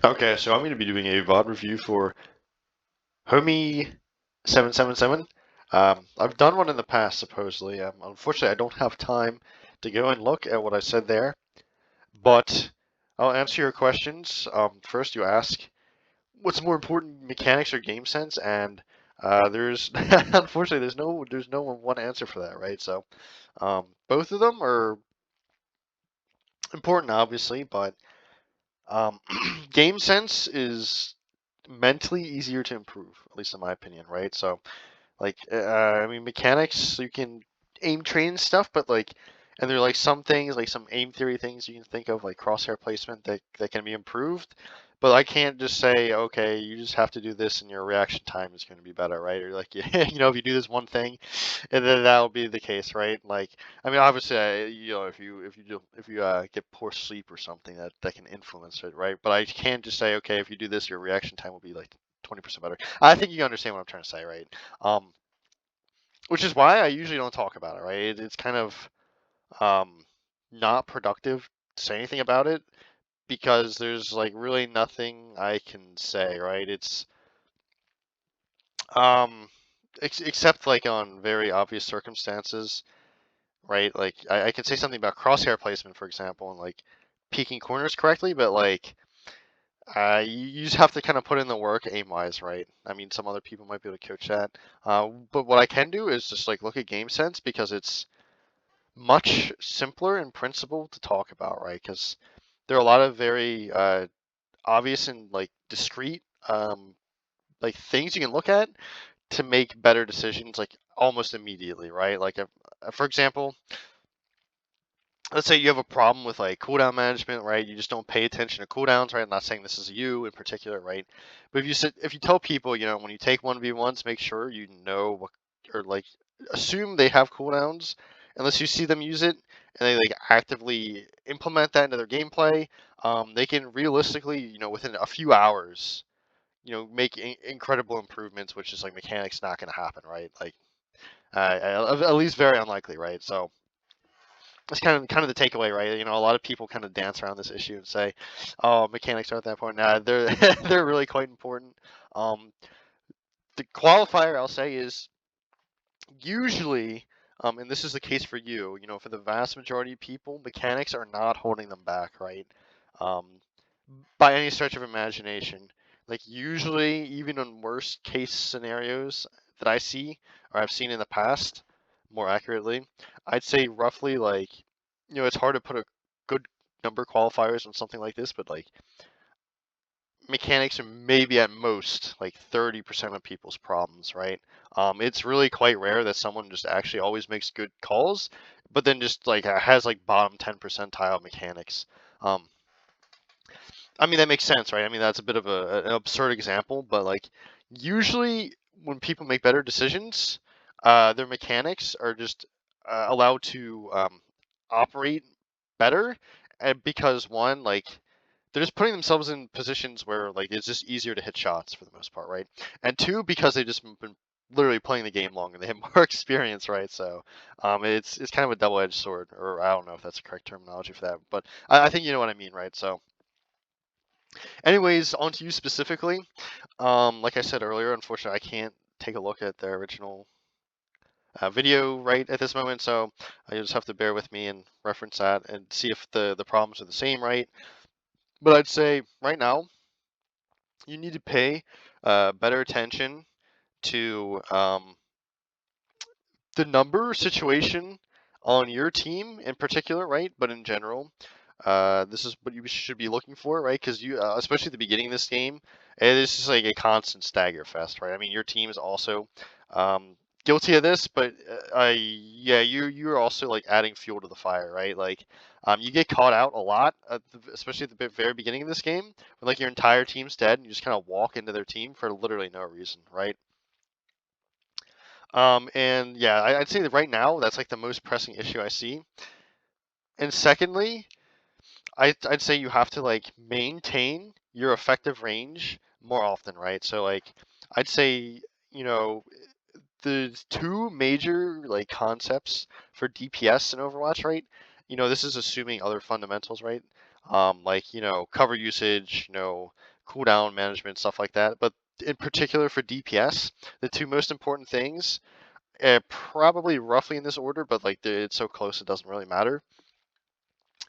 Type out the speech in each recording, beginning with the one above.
Okay, so I'm going to be doing a VOD review for Homee777. I've done one in the past, supposedly. Unfortunately, I don't have time to go and look at what I said there, but I'll answer your questions. First, you ask, what's more important, mechanics or game sense? And there's unfortunately there's no one answer for that, right? So both of them are important, obviously, but um, game sense is mentally easier to improve, at least in my opinion, right? So, like, I mean, mechanics, you can aim train stuff, but like, and there are like some things, like some aim theory things you can think of, like crosshair placement that can be improved. But I can't just say, okay, you just have to do this and your reaction time is going to be better, right? Or like, if you do this one thing, and then that'll be the case, right? Like, I mean, obviously, if you get poor sleep or something, that can influence it, right? But I can't just say, okay, if you do this, your reaction time will be like 20% better. I think you understand what I'm trying to say, right? Which is why I usually don't talk about it, right? It's kind of um, not productive to say anything about it because there's like really nothing I can say, right? It's um, except like on very obvious circumstances, right? Like I can say something about crosshair placement, for example, and like peeking corners correctly, but like you just have to kind of put in the work aim-wise, right? I mean, some other people might be able to coach that. But what I can do is just like look at game sense because it's much simpler in principle to talk about, right? Because there are a lot of very obvious and like discrete like things you can look at to make better decisions like almost immediately, right? Like for example, let's say you have a problem with like cooldown management, right? You just don't pay attention to cooldowns, right? I'm not saying this is you in particular, right? But if you tell people, when you take 1v1s, make sure you know what, or like assume they have cooldowns unless you see them use it and they like actively implement that into their gameplay. They can realistically, within a few hours, make incredible improvements, which is like mechanics not going to happen, right? Like at least very unlikely, right? So that's kind of the takeaway, right? A lot of people kind of dance around this issue and say, "Oh, mechanics aren't that important." Nah, they're they're really quite important. Um, the qualifier I'll say is usually, and this is the case for you. For the vast majority of people, mechanics are not holding them back, right? Um, by any stretch of imagination. Like usually, even in worst case scenarios that I see or I've seen in the past, more accurately, I'd say roughly like, it's hard to put a good number of qualifiers on something like this, but like mechanics are maybe at most like 30% of people's problems, right? It's really quite rare that someone just actually always makes good calls, but then just like has like bottom 10 percentile mechanics. Um, I mean, that makes sense, right? I mean, that's a bit of an absurd example, but like usually when people make better decisions, their mechanics are just allowed to operate better, and because one, like they're just putting themselves in positions where like it's just easier to hit shots for the most part, right? And two, because they've just been literally playing the game longer, they have more experience, right? So it's kind of a double-edged sword, or I don't know if that's the correct terminology for that, but I think you know what I mean, right? So. Anyways, on to you specifically. Like I said earlier, unfortunately, I can't take a look at the original video right at this moment, so you just have to bear with me and reference that and see if the problems are the same, right? But I'd say right now, you need to pay better attention to the number situation on your team in particular, right? But in general, this is what you should be looking for, right? Because especially at the beginning of this game, it is just like a constant stagger fest, right? I mean, your team is also um, guilty of this, but yeah, you're also like adding fuel to the fire, right? Like, you get caught out a lot, especially at the very beginning of this game, when like your entire team's dead, and you just kind of walk into their team for literally no reason, right? And yeah, I'd say that right now that's like the most pressing issue I see. And secondly, I'd say you have to like maintain your effective range more often, right? So like I'd say, you know, the two major like concepts for DPS in Overwatch, right? This is assuming other fundamentals, right? Like, cover usage, cooldown management, stuff like that. But in particular for DPS, the two most important things, probably roughly in this order, but like it's so close it doesn't really matter,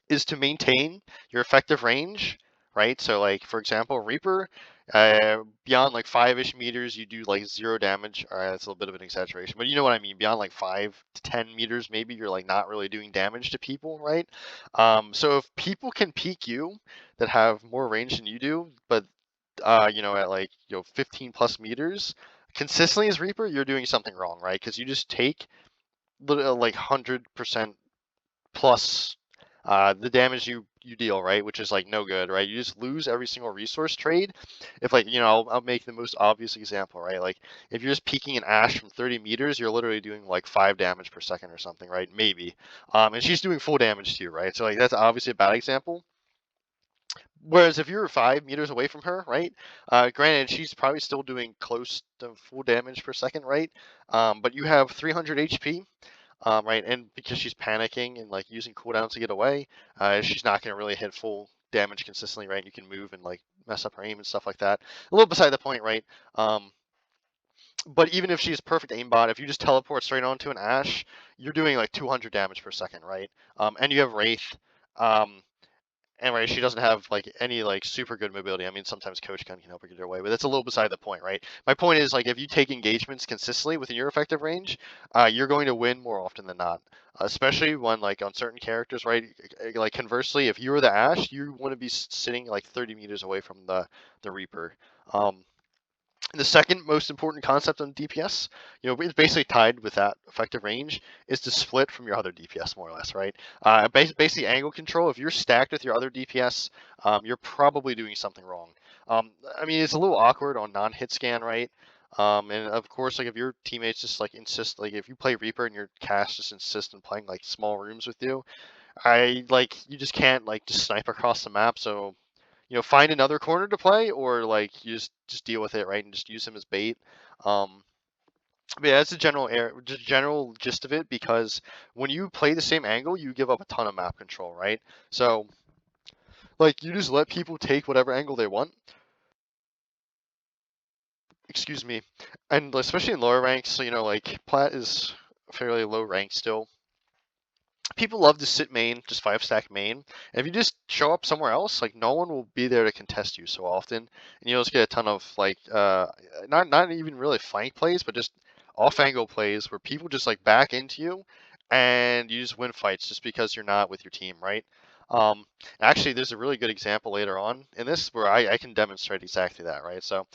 is to maintain your effective range, right? So like for example, Reaper, beyond like 5-ish meters, you do like 0 damage. All right, that's a little bit of an exaggeration, but you know what I mean. Beyond like 5 to 10 meters, maybe you're like not really doing damage to people, right? So if people can peek you that have more range than you do, but you know, at like 15 plus meters, consistently as Reaper, you're doing something wrong, right? Because you just take like 100% plus the damage you deal, right? Which is like no good, right? You just lose every single resource trade. If like, I'll make the most obvious example, right? Like if you're just peeking an Ashe from 30 meters, you're literally doing like 5 damage per second or something, right? Maybe. And she's doing full damage to you, right? So like that's obviously a bad example. Whereas if you're 5 meters away from her, right? Granted, she's probably still doing close to full damage per second, right? But you have 300 HP. Right, and because she's panicking and like using cooldowns to get away, she's not going to really hit full damage consistently, right? You can move and like mess up her aim and stuff like that. A little beside the point, right? But even if she's perfect aimbot, if you just teleport straight onto an Ashe, you're doing like 200 damage per second, right? And you have Wraith. And right, she doesn't have like any like super good mobility. I mean, sometimes Coach Gun can help her get her way, but that's a little beside the point, right? My point is like if you take engagements consistently within your effective range, you're going to win more often than not. Especially when like on certain characters, right? Like conversely, if you were the Ashe, you want to be sitting like 30 meters away from the Reaper. The second most important concept on DPS, it's basically tied with that effective range, is to split from your other DPS more or less, right? Basically angle control. If you're stacked with your other DPS, you're probably doing something wrong. I mean, it's a little awkward on non-hit scan, right? And of course, like if your teammates just like insist, like if you play Reaper and your cast just insist on playing like small rooms with you, you just can't like just snipe across the map. So find another corner to play, or like you just deal with it, right, and just use him as bait. But yeah, that's the general gist of it. Because when you play the same angle, you give up a ton of map control, right? So like you just let people take whatever angle they want. Excuse me, and especially in lower ranks, like Plat is fairly low rank still. People love to sit main, just 5-stack main. And if you just show up somewhere else, like no one will be there to contest you so often, and you'll just get a ton of like not even really flank plays, but just off angle plays where people just like back into you, and you just win fights just because you're not with your team, right? Actually, there's a really good example later on in this where I can demonstrate exactly that, right? So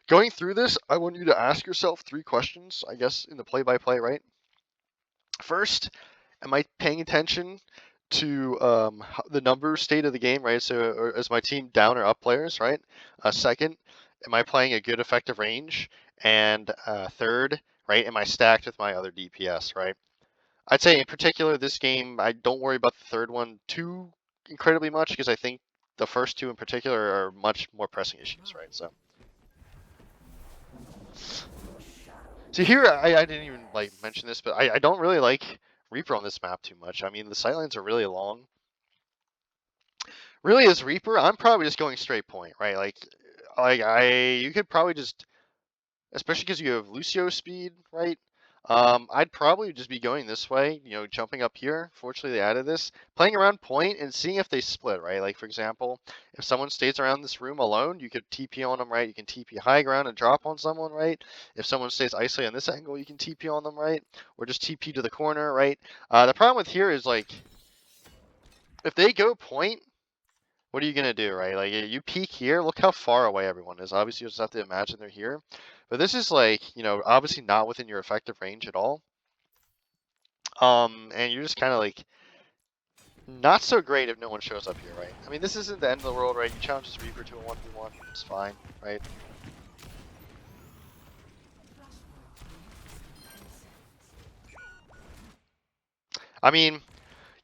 going through this, I want you to ask yourself 3 questions, I guess, in the play-by-play, right? First, am I paying attention to the number state of the game, right? So is my team down or up players, right? Second, am I playing a good effective range? And third, right, am I stacked with my other DPS, right? I'd say in particular this game, I don't worry about the third one too incredibly much, because I think the first 2 in particular are much more pressing issues, right? So here, I didn't even like mention this, but I don't really like Reaper on this map too much. I mean, the sightlines are really long. Really, as Reaper, I'm probably just going straight point, right? You could probably just, especially because you have Lucio speed, right? I'd probably just be going this way, jumping up here. Fortunately, they added this. Playing around point and seeing if they split, right? Like, for example, if someone stays around this room alone, you could TP on them, right? You can TP high ground and drop on someone, right? If someone stays isolated on this angle, you can TP on them, right? Or just TP to the corner, right? The problem with here is, like, if they go point, what are you going to do, right? Like, you peek here, look how far away everyone is. Obviously, you just have to imagine they're here. But this is, like, obviously not within your effective range at all. And you're just kind of, like, not so great if no one shows up here, right? I mean, this isn't the end of the world, right? You challenge this Reaper to a 1v1, it's fine, right? I mean,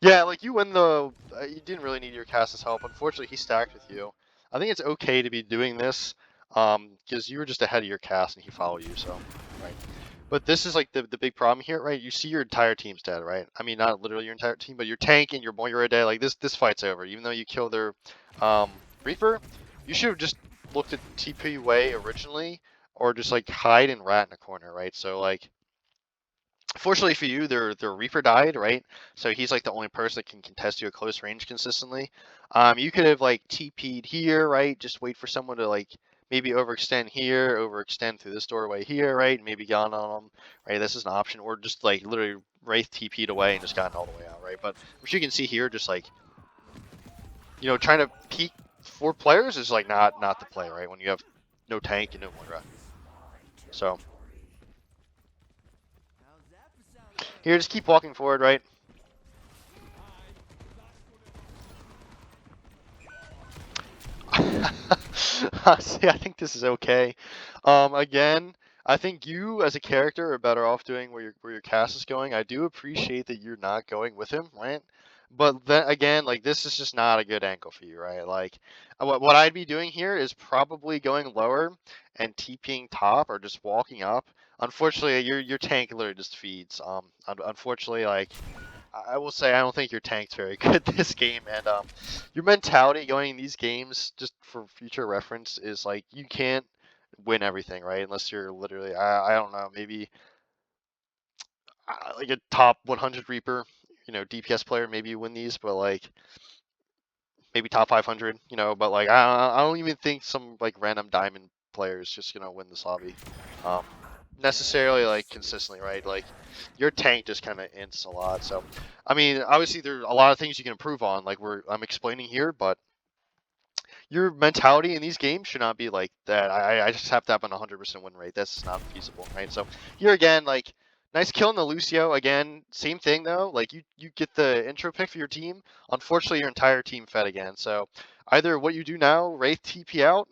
yeah, like, you win the... you didn't really need your cast's help. Unfortunately, he stacked with you. I think it's okay to be doing this, because you were just ahead of your cast and he followed you, so, right? But this is like the big problem here, right? You see your entire team's dead, right? I mean, not literally your entire team, but your tank and your Moira are dead. Like, this fight's over. Even though you kill their Reaper, you should have just look to TP away originally, or just like hide and rat in a corner, right? So like, fortunately for you, their Reaper died, right? So he's like the only person that can contest you at close range consistently. You could have like TP'd here, right? Just wait for someone to like maybe overextend here, overextend through this doorway here, right? Maybe gone on them, right? This is an option, or just like literally Wraith TP'd away and just gotten all the way out, right? But which you can see here, just like, you know, trying to peek 4 players is like not the play, right? When you have no tank and no Moira. So here, just keep walking forward, right? Honestly, I think this is okay. Again, I think you as a character are better off doing where your cast is going. I do appreciate that you're not going with him, right? But then again, like this is just not a good angle for you, right? Like what I'd be doing here is probably going lower and TPing top or just walking up. Unfortunately, your tank literally just feeds. Unfortunately, like I will say I don't think your tank's very good this game, and your mentality going in these games, just for future reference, is like you can't win everything, right? Unless you're literally, I don't know, maybe like a top 100 Reaper, you know, DPS player, maybe you win these, but like maybe top 500, you know, but like I don't even think some like random diamond player is just gonna win this lobby. Necessarily like consistently, right? Like your tank just kind of ints a lot. So, I mean, obviously there's a lot of things you can improve on, like I'm explaining here, but your mentality in these games should not be like that. I just have to have an 100% win rate. That's not feasible, right? So here again, like nice kill on the Lucio. Again, same thing though. Like you get the intro pick for your team. Unfortunately, your entire team fed again. So either what you do now, Wraith TP out,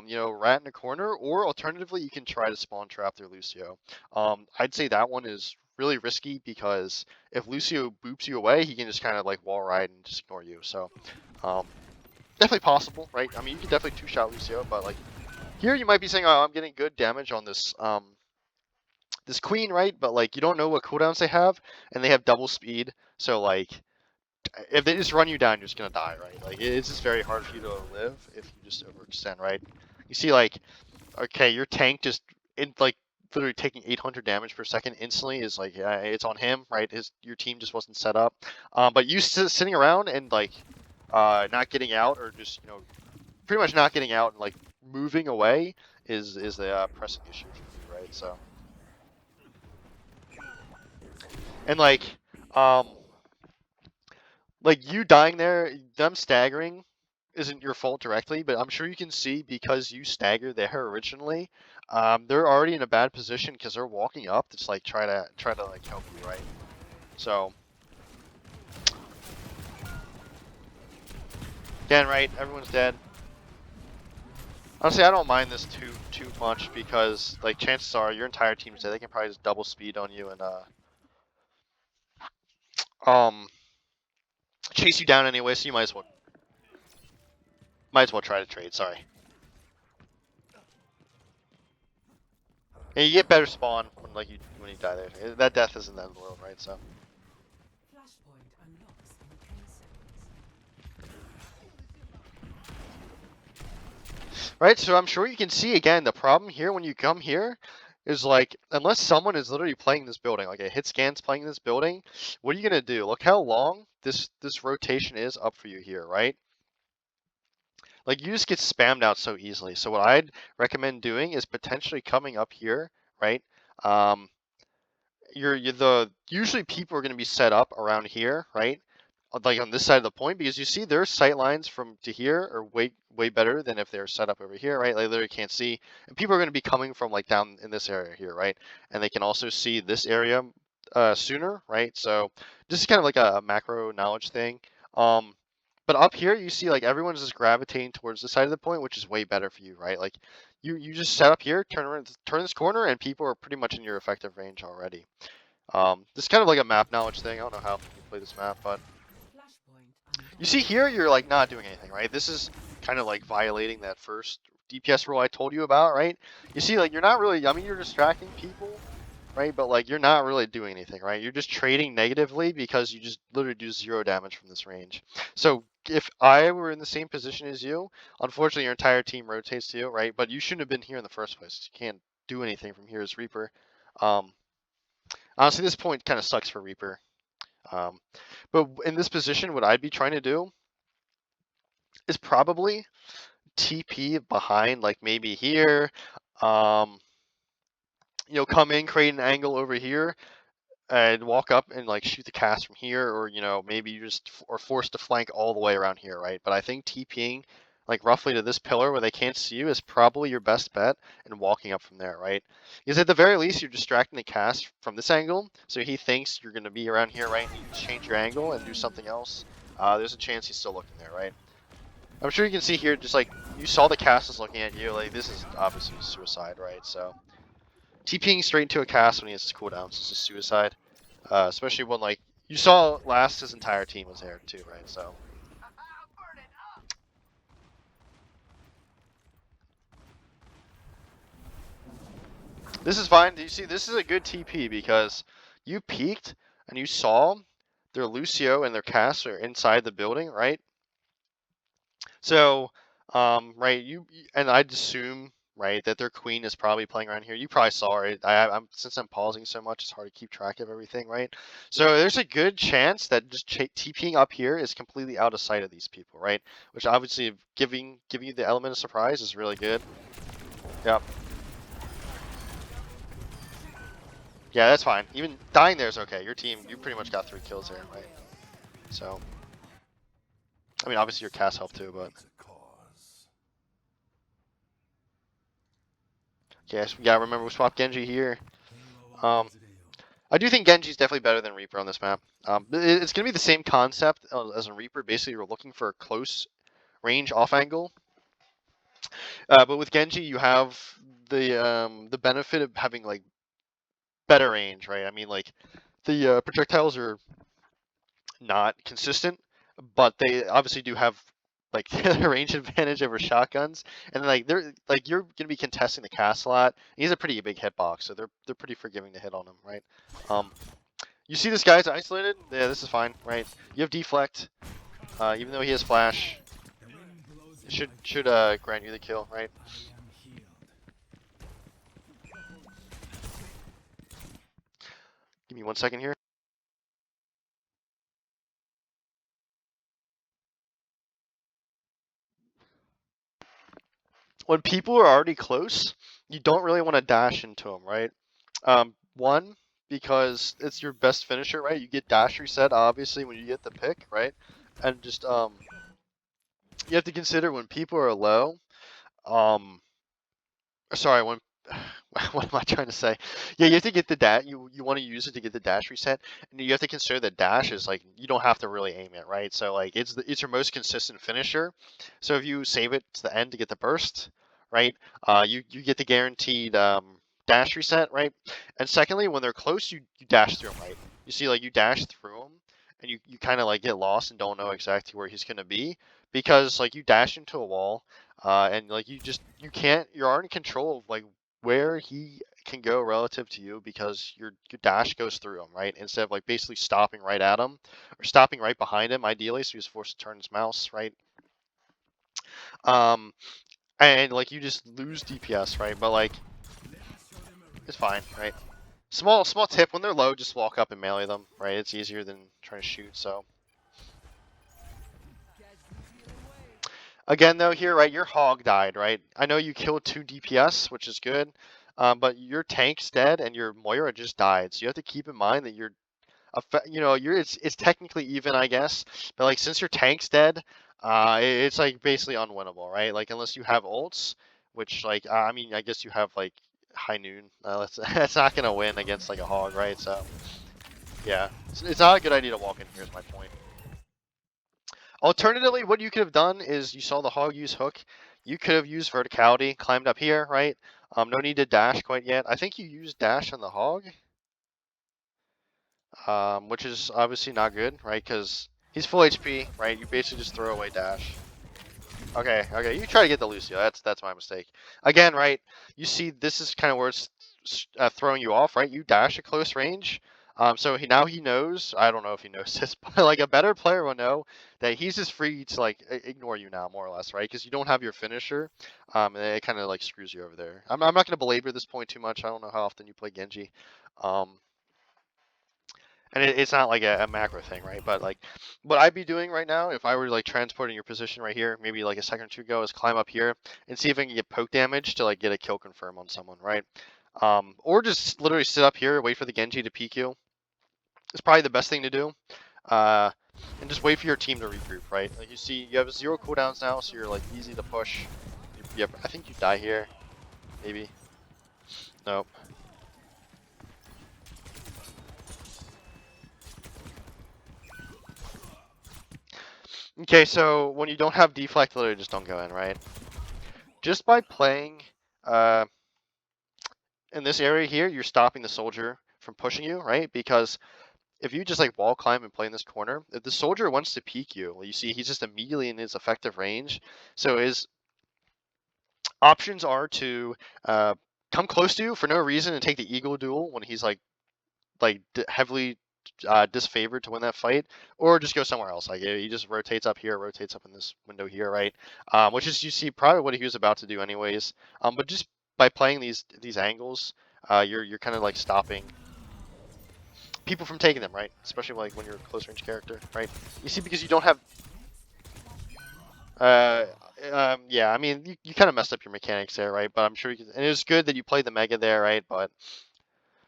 you know, rat in a corner, or alternatively, you can try to spawn trap their Lucio. I'd say that one is really risky because if Lucio boops you away, he can just kind of like wall ride and just ignore you. So definitely possible, right? I mean, you can definitely two-shot Lucio, but like here you might be saying, "Oh, I'm getting good damage on this this queen," right? But like you don't know what cooldowns they have, and they have double speed, so like if they just run you down, you're just gonna die, right? Like it's just very hard for you to live if you just overextend, right? You see, like, okay, your tank just in like literally taking 800 damage per second instantly is like it's on him, right? Your team just wasn't set up, but you sitting around and like not getting out, or just, you know, pretty much not getting out and like moving away is the pressing issue for you, right? So, and like you dying there, them staggering isn't your fault directly, but I'm sure you can see because you staggered there originally, they're already in a bad position because they're walking up to just like try to like help you, right? So again, right, everyone's dead. Honestly, I don't mind this too much because like chances are your entire team's dead. They can probably just double speed on you and um chase you down anyway. So you might as well try to trade. Sorry. And you get better spawn when when you die there. That death isn't the end of the world, right? So. Right, so I'm sure you can see again the problem here when you come here is like unless someone is literally playing this building, like a hit scan's playing this building, what are you gonna do? Look how long this rotation is up for you here, right? Like you just get spammed out so easily. So what I'd recommend doing is potentially coming up here, right? Um, you're the usually people are going to be set up around here, right? Like on this side of the point, because you see their sight lines from to here are way better than if they're set up over here, right? They literally can't see, and people are going to be coming from like down in this area here, right? And they can also see this area sooner, right? So this is kind of like a macro knowledge thing. But up here you see like everyone's just gravitating towards the side of the point, which is way better for you, right? Like you just set up here, turn this corner, and people are pretty much in your effective range already. This is kind of like a map knowledge thing. I don't know how you play this map, but you see here, you're like not doing anything, right? This is kind of like violating that first DPS rule I told you about, right? You see, like you're not really, I mean, you're distracting people, right? But like you're not really doing anything, right? You're just trading negatively because you just literally do 0 damage from this range. So if I were in the same position as you, unfortunately your entire team rotates to you, right? But you shouldn't have been here in the first place. You can't do anything from here as Reaper. Honestly, this point kind of sucks for Reaper. But in this position, what I'd be trying to do is probably TP behind, like maybe here. Come in, create an angle over here, and walk up and like shoot the cast from here, or maybe you just are forced to flank all the way around here, right? But I think TPing like roughly to this pillar where they can't see you is probably your best bet, and walking up from there, right? Because at the very least you're distracting the cast from this angle, so he thinks you're going to be around here, right? And you just change your angle and do something else. There's a chance he's still looking there, right? I'm sure you can see here, just like you saw the cast is looking at you, like this is obviously suicide, right? So TPing straight into a cast when he has his cooldowns is just suicide. Especially when like you saw last his entire team was there too, right? So this is fine. Do you see? This is a good TP because you peeked and you saw their Lucio and their cast are inside the building, right? So, right, and I'd assume, right, that their queen is probably playing around here. You probably saw it. I'm since I'm pausing so much, it's hard to keep track of everything, right? So there's a good chance that just TPing up here is completely out of sight of these people, right? Which obviously giving you the element of surprise is really good. Yep. Yeah, that's fine. Even dying there is okay. Your team, you pretty much got 3 kills there, right? So, I mean, obviously your cast helped too, but. Yes, yeah, remember we swapped Genji here. I do think Genji's definitely better than Reaper on this map. It's going to be the same concept as in Reaper. Basically, you're looking for a close range off angle. But with Genji, you have the benefit of having like better range, right? I mean, like the projectiles are not consistent, but they obviously do have like the range advantage over shotguns, and like they're like you're gonna be contesting the cast a lot. He's a pretty big hitbox, so they're pretty forgiving to hit on him, right? You see this guy's isolated? Yeah, this is fine, right? You have deflect, even though he has flash. It should grant you the kill, right? Give me 1 second here. When people are already close, you don't really want to dash into them, right? One, because it's your best finisher, right? You get dash reset, obviously, when you get the pick, right? And just, you have to consider when people are low, sorry, when, what am I trying to say? Yeah, you have to get the dash, you want to use it to get the dash reset, and you have to consider that dash is like, you don't have to really aim it, right? So like, it's your most consistent finisher. So if you save it to the end to get the burst, right? You get the guaranteed dash reset, right? And secondly, when they're close, you dash through them, right? You see, like you dash through them, and you kind of like get lost and don't know exactly where he's gonna be because like you dash into a wall, and like you aren't in control of like where he can go relative to you because your dash goes through him, right? Instead of like basically stopping right at him or stopping right behind him, ideally, so he's forced to turn his mouse, right? And like you just lose DPS, right? But like it's fine, right? Small tip: when they're low, just walk up and melee them, right? It's easier than trying to shoot. So again, though, here, right? Your hog died, right? I know you killed 2 DPS, which is good, but your tank's dead and your Moira just died. So you have to keep in mind that it's technically even, I guess, but like since your tank's dead, it's like basically unwinnable, right? Like unless you have ults, which like I mean, I guess you have like high noon. That's not gonna win against like a hog, right? So yeah, it's not a good idea to walk in here. Is my point. Alternatively, what you could have done is you saw the hog use hook. You could have used verticality, climbed up here, right? No need to dash quite yet. I think you used dash on the hog. Which is obviously not good, right? Because he's full HP, right? You basically just throw away dash. Okay, you try to get the Lucio. That's my mistake. Again, right? You see, this is kind of where it's throwing you off, right? You dash at close range. So now he knows. I don't know if he knows this, but like a better player will know that he's just free to like ignore you now, more or less, right? Because you don't have your finisher, and it kind of like screws you over there. I'm not going to belabor this point too much. I don't know how often you play Genji. And it's not like a macro thing, right? But like, what I'd be doing right now, if I were like transporting your position right here, maybe like a second or two ago, is climb up here and see if I can get poke damage to like get a kill confirm on someone, right? Or just literally sit up here, wait for the Genji to peek you. It's probably the best thing to do. And just wait for your team to regroup, right? Like you see, you have 0 cooldowns now, so you're like easy to push. Yep, I think you die here, maybe. Nope. Okay, so when you don't have deflect, literally just don't go in, right? Just by playing in this area here, you're stopping the soldier from pushing you, right? Because if you just like wall climb and play in this corner, if the soldier wants to peek you, you see he's just immediately in his effective range. So his options are to come close to you for no reason and take the eagle duel when he's like heavily disfavored to win that fight, or just go somewhere else. Like he just rotates up here, rotates up in this window here, right? Which is, you see, probably what he was about to do anyways. But just by playing these angles, you're kind of like stopping people from taking them, right? Especially like when you're a close range character, right? You see, because you don't have. Yeah, I mean, you kind of messed up your mechanics there, right? But I'm sure you can, and it was good that you played the mega there, right? But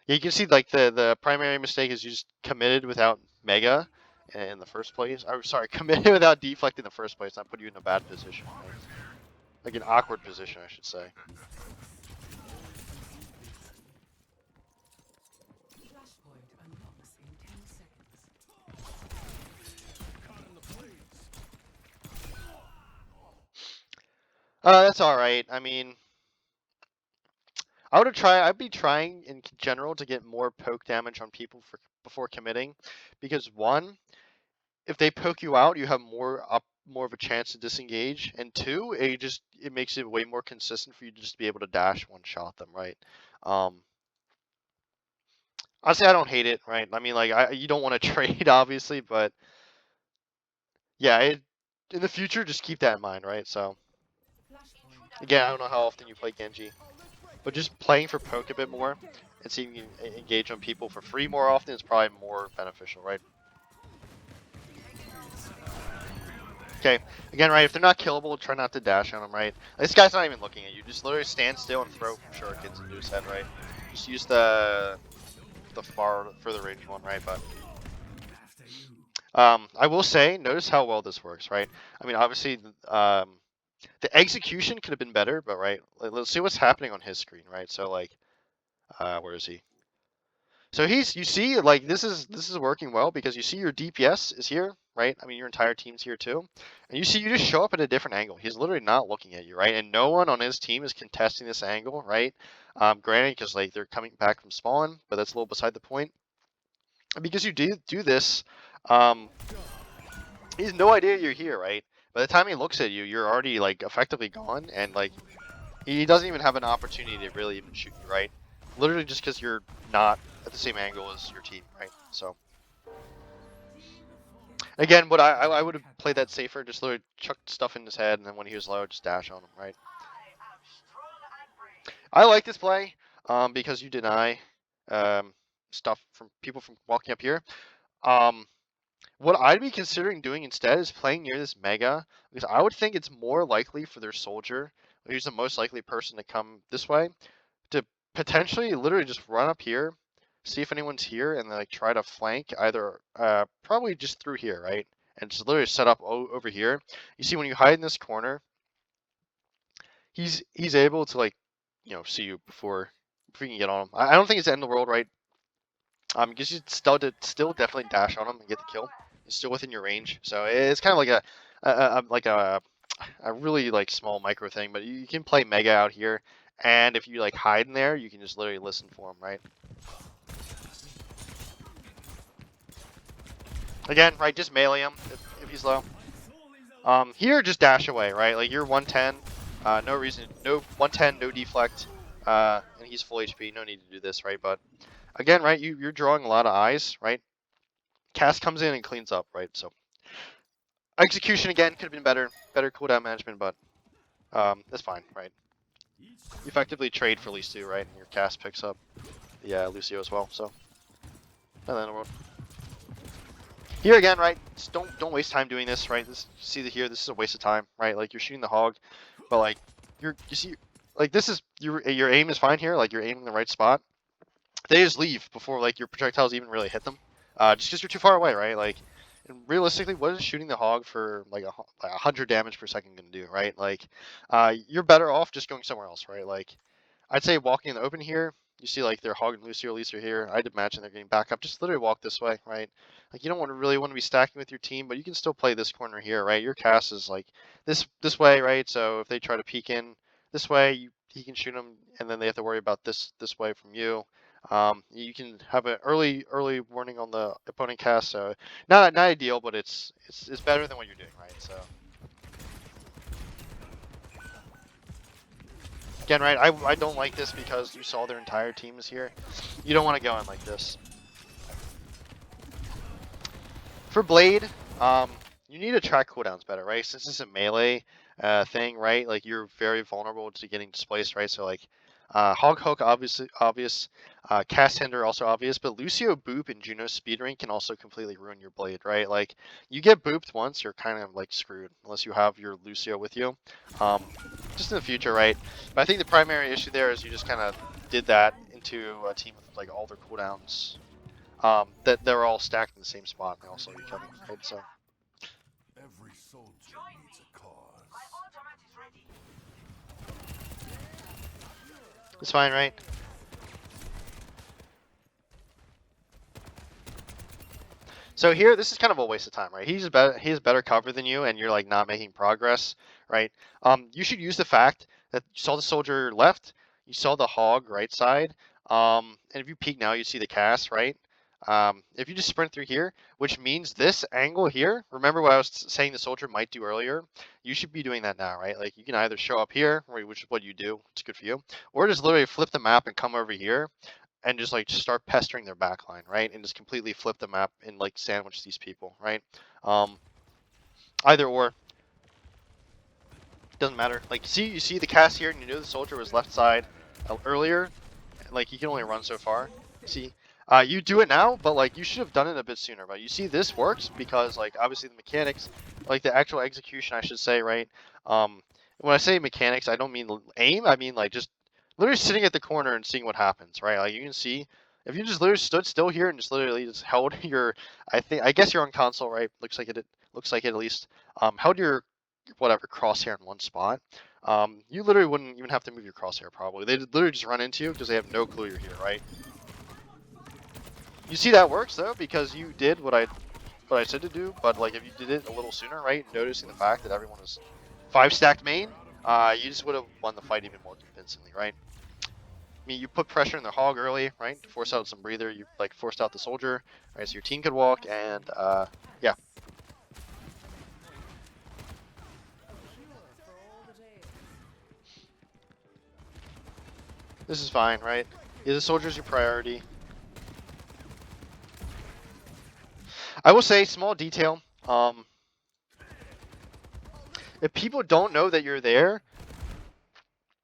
yeah, you can see like the primary mistake is you just committed without mega in the first place. I'm sorry, committed without deflect in the first place. That put you in a bad position, right? Like an awkward position, I should say. That's all right. I mean, I'd be trying in general to get more poke damage on people before committing, because one, if they poke you out, you have more of a chance to disengage, and two, it makes it way more consistent for you to just be able to dash one shot them, right? Honestly, I don't hate it, right? I mean, like you don't want to trade, obviously, but yeah, in the future, just keep that in mind, right? So again, I don't know how often you play Genji, but just playing for poke a bit more and seeing you can engage on people for free more often is probably more beneficial, right? Okay, again, right, if they're not killable, try not to dash on them, right? This guy's not even looking at you. Just literally stand still and throw shurikens into his head, right? Just use the further range one, right? But I will say, notice how well this works, right? I mean, obviously, the execution could have been better, but right, let's see what's happening on his screen, right? So like, where is he? So you see, like this is working well because you see your DPS is here, right? I mean, your entire team's here too, and you see you just show up at a different angle. He's literally not looking at you, right? And no one on his team is contesting this angle, right? Granted, because like they're coming back from spawn, but that's a little beside the point. Because you do this, he has no idea you're here, right? By the time he looks at you, you're already like effectively gone, and like he doesn't even have an opportunity to really even shoot you, right? Literally just because you're not at the same angle as your team, right? So again, what I would have played that safer, just literally chucked stuff in his head, and then when he was low, just dash on him, right? I like this play because you deny stuff from people from walking up here. What I'd be considering doing instead is playing near this mega, because I would think it's more likely for their soldier, who's the most likely person to come this way, to potentially literally just run up here, see if anyone's here, and then like try to flank either probably just through here, right? And just literally set up over here. You see, when you hide in this corner, he's able to like, see you before you can get on him. I don't think it's the end of the world, right? Because you still definitely dash on him and get the kill. It's still within your range, so it's kind of like a really like small micro thing. But you can play mega out here, and if you like hide in there, you can just literally listen for him, right? Again, right, just melee him if he's low. Here, just dash away, right? Like you're 110, no reason, no 110, no deflect. and he's full HP. No need to do this, right? But again, right, you're drawing a lot of eyes, right? Cast comes in and cleans up, right? So execution again could have been better cooldown management, but that's fine, right? You effectively trade for Lucio, right? And your cast picks up the Lucio as well. So nothing in the world. Here again, right? Just don't waste time doing this, right? See the here. This is a waste of time, right? Like you're shooting the hog, but like you see, like this is your aim is fine here. Like you're aiming in the right spot. They just leave before like your projectiles even really hit them, just because you're too far away, right? Like, and realistically, what is shooting the hog for like 100 damage per second gonna do, right? Like, you're better off just going somewhere else, right? Like, I'd say walking in the open here. You see like they're hogging Lucio, Lucio here. I'd imagine they're getting back up. Just literally walk this way, right? Like you don't really want to be stacking with your team, but you can still play this corner here, right? Your cast is like this way, right? So if they try to peek in this way, he can shoot them, and then they have to worry about this way from you. You can have an early warning on the opponent cast, so not ideal, but it's better than what you're doing, right? So again, right, I don't like this because you saw their entire team is here. You don't want to go in like this. For Blade, you need to track cooldowns better, right? Since it's a melee thing, right? Like you're very vulnerable to getting displaced, right? So like Hog Hook obvious, Cast Hinder also obvious, but Lucio Boop and Juno Speedring can also completely ruin your Blade, right? Like you get booped once, you're kind of like screwed unless you have your Lucio with you. Just in the future, right? But I think the primary issue there is you just kind of did that into a team with like all their cooldowns. That they're all stacked in the same spot and they also become right, so. Every soldier needs a cause. It's fine, right? So here, this is kind of a waste of time, right? He has better cover than you, and you're like not making progress, right? You should use the fact that you saw the soldier left, you saw the hog right side, and if you peek now, you see the cast, right? If you just sprint through here, which means this angle here, remember what I was saying the soldier might do earlier? You should be doing that now, right? Like you can either show up here, which is what you do, it's good for you, or just literally flip the map and come over here and just like start pestering their backline, right? And just completely flip the map and like sandwich these people, right? Either or, doesn't matter. Like you see the cast here, and you knew the soldier was left side earlier. Like you can only run so far. See, you do it now, but like you should have done it a bit sooner. But you see, this works because like obviously the mechanics, like the actual execution, I should say, right? When I say mechanics, I don't mean aim. I mean like just literally sitting at the corner and seeing what happens, right? Like you can see, if you just literally stood still here and just literally just held your, I guess you're on console, right? Looks like it at least. Held your whatever crosshair in one spot. You literally wouldn't even have to move your crosshair probably. They'd literally just run into you because they have no clue you're here, right? You see that works though because you did what I said to do, but like if you did it a little sooner, right? Noticing the fact that everyone is 5 stacked main, you just would have won the fight even more convincingly, right? I mean, you put pressure in the hog early, right? To force out some breather. You like forced out the soldier, right? So your team could walk, and yeah. This is fine, right? Yeah, the soldier's your priority. I will say, small detail. If people don't know that you're there,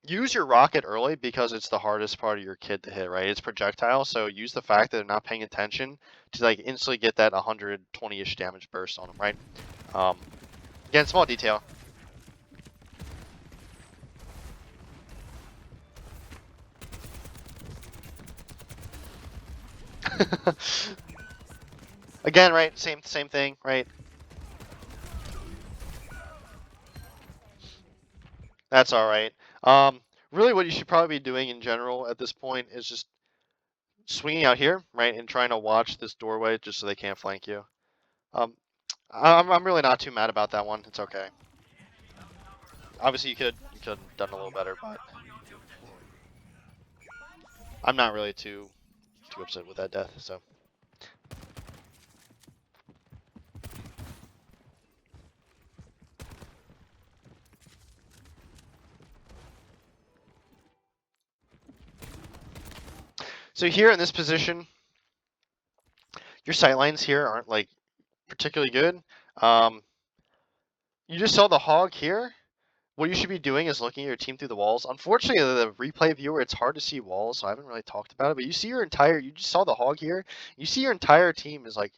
use your rocket early because it's the hardest part of your kit to hit, right? It's projectile, so use the fact that they're not paying attention to like instantly get that 120-ish damage burst on them, right? Again, small detail. Again, right? Same thing, right? That's all right. Really, what you should probably be doing in general at this point is just swinging out here, right, and trying to watch this doorway just so they can't flank you. I'm really not too mad about that one. It's okay. Obviously, you could have done a little better, but I'm not really too upset with that death. So. So here in this position, your sight lines here aren't like particularly good. Um, you just saw the hog here. What you should be doing is looking at your team through the walls. Unfortunately, the replay viewer, it's hard to see walls, so I haven't really talked about it. But you see your entire, you just saw the hog here. You see your entire team is like,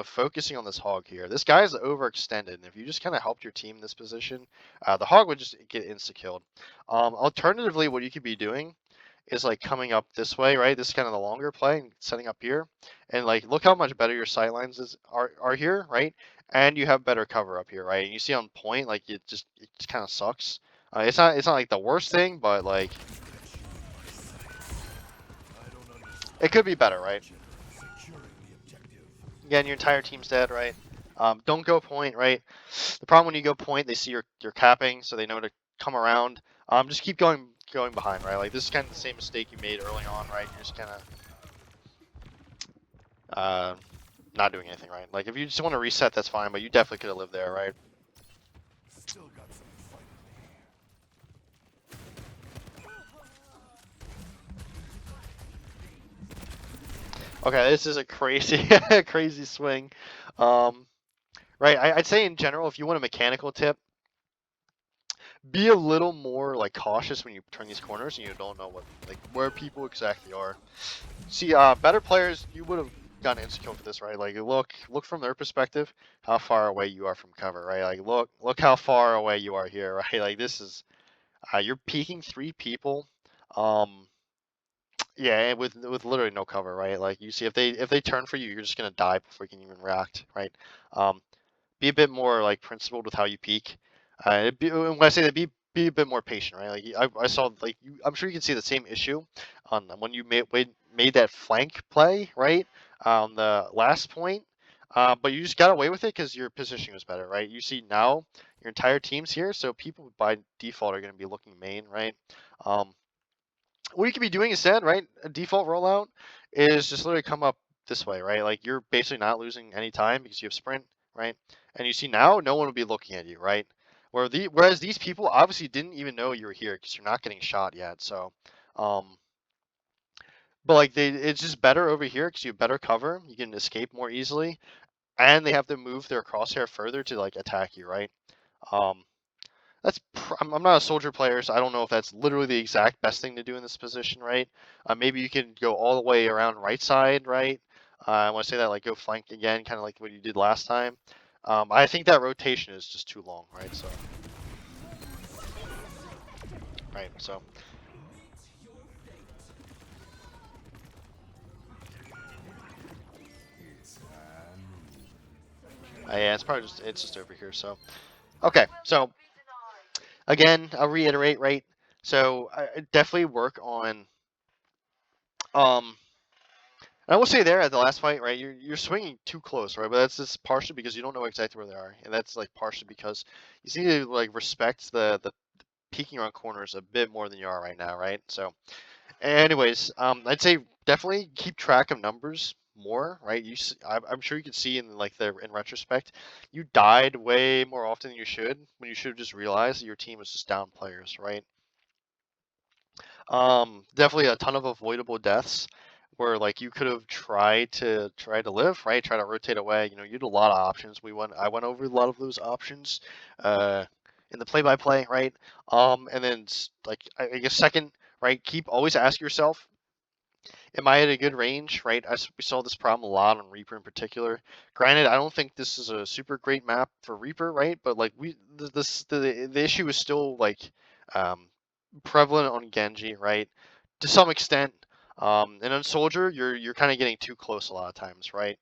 focusing on this hog here. This guy's overextended, and if you just kind of helped your team in this position, the hog would just get insta-killed. Alternatively, what you could be doing is like coming up this way, right? This is kind of the longer play and setting up here. And like, look how much better your sightlines are here, right? And you have better cover up here, right? And you see on point, like it just kind of sucks. It's not like the worst thing, but like it could be better, right? Again, your entire team's dead, right? Don't go point, right? The problem when you go point, they see you're capping, so they know to come around. Just keep going behind, right? Like this is kind of the same mistake you made early on, right? You're just kind of not doing anything, right? Like if you just want to reset, that's fine, but you definitely could have lived there, right? Still got some fight Okay, this is a crazy, crazy swing. Right, I'd say in general, if you want a mechanical tip, be a little more like cautious when you turn these corners and you don't know where people exactly are. See, better players, you would have gotten insecure for this, right? Like look from their perspective, how far away you are from cover, right? Like look how far away you are here, right? Like this is, you're peeking 3 people. Um, Yeah, and with literally no cover, right? Like you see, if they turn for you, you're just gonna die before you can even react, right? Um, be a bit more like principled with how you peek. When I say that, be a bit more patient, right? Like I saw, like I'm sure you can see the same issue on when you made that flank play, right? On the last point, but you just got away with it because your positioning was better, right? You see now your entire team's here, so people by default are going to be looking main, right? Um, what you could be doing instead, right? A default rollout is just literally come up this way, right? Like you're basically not losing any time because you have sprint, right? And you see now no one will be looking at you, right? Whereas these people obviously didn't even know you were here because you're not getting shot yet. So, um, but like it's just better over here because you have better cover. You can escape more easily, and they have to move their crosshair further to like attack you, right? Um, I'm not a soldier player, so I don't know if that's literally the exact best thing to do in this position, right? Maybe you can go all the way around right side, right? I want to say that like go flank again, kind of like what you did last time. I think that rotation is just too long, right? So, right, so yeah, it's just over here. So, okay, so again, I'll reiterate, right? So I definitely work on um I will say there at the last fight, right? You're swinging too close, right? But that's just partially because you don't know exactly where they are, and that's like partially because you just need to like respect the peeking around corners a bit more than you are right now, right? So, anyways, I'd say definitely keep track of numbers more, right? I'm sure you can see in like in retrospect, you died way more often than you should when you should have just realized that your team was just down players, right? Definitely a ton of avoidable deaths where like you could have tried to live, right? Try to rotate away. You had a lot of options. I went over a lot of those options uh in the play-by-play, right? And then like I guess second, right? Keep always ask yourself, am I at a good range, right? We saw this problem a lot on Reaper in particular. Granted, I don't think this is a super great map for Reaper, right? But like the issue is still like um, prevalent on Genji, right? To some extent. And on Soldier, you're kind of getting too close a lot of times, right?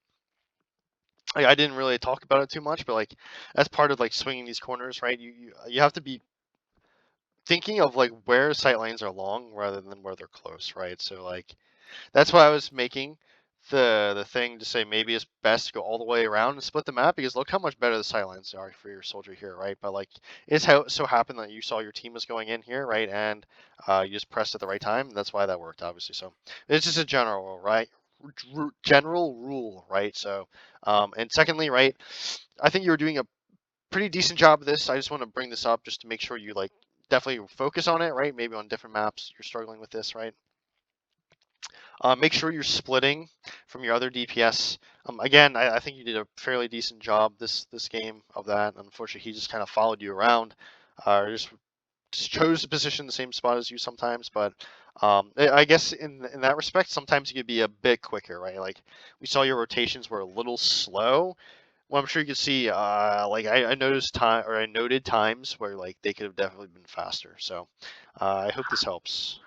Like, I didn't really talk about it too much, but like as part of like swinging these corners, right? You have to be thinking of like where sight lines are long rather than where they're close, right? So like that's why I was making the thing to say maybe it's best to go all the way around and split the map because look how much better the sightlines are for your soldier here, right? But like it's how it so happened that you saw your team was going in here, right? And you just pressed at the right time. And that's why that worked, obviously. So it's just a general rule, right? General rule, right? So, and secondly, right? I think you were doing a pretty decent job of this. I just want to bring this up just to make sure you like definitely focus on it, right? Maybe on different maps you're struggling with this, right? Make sure you're splitting from your other DPS. Again, I think you did a fairly decent job this game of that. Unfortunately, he just kind of followed you around, or just chose to position the same spot as you sometimes. But I guess in that respect, sometimes you could be a bit quicker, right? Like we saw your rotations were a little slow. Well, I'm sure you could see, like I noticed time or I noted times where like they could have definitely been faster. So I hope this helps.